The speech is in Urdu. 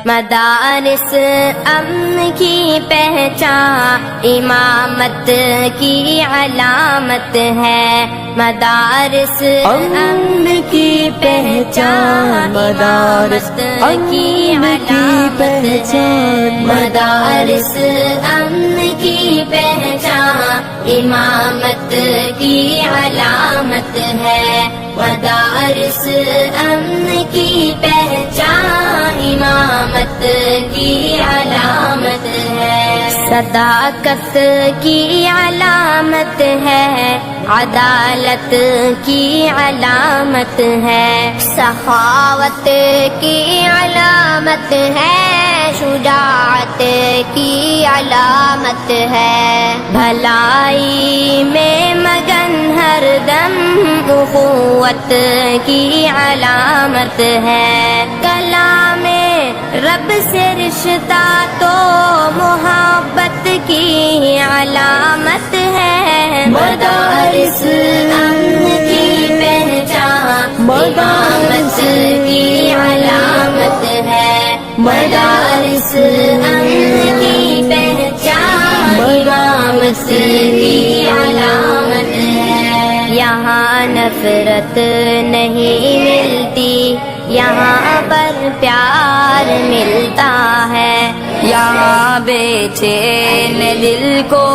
مدارس امن کی پہچان امامت کی علامت ہے، مدارس امن کی پہچان مدارس کی علامت ہے، مدارس امن کی پہچان امامت کی علامت ہے، مدارس امن کی پہچان امامت کی علامت ہے، صداقت کی علامت ہے، عدالت کی علامت ہے، سخاوت کی علامت ہے، شجاعت کی علامت ہے، بھلائی میں مگن ہر دم اخوت کی علامت ہے، کلام رب سے رشتہ تو محبت کی علامت ہے، مدارس امن کی پہچان امامت کی علامت ہے، مدارس امن کی پہچان امامت کی علامت ہے، یہاں نفرت نہیں ملتی، یہاں پر پیار ملتا ہے، یہاں بے چین دل کو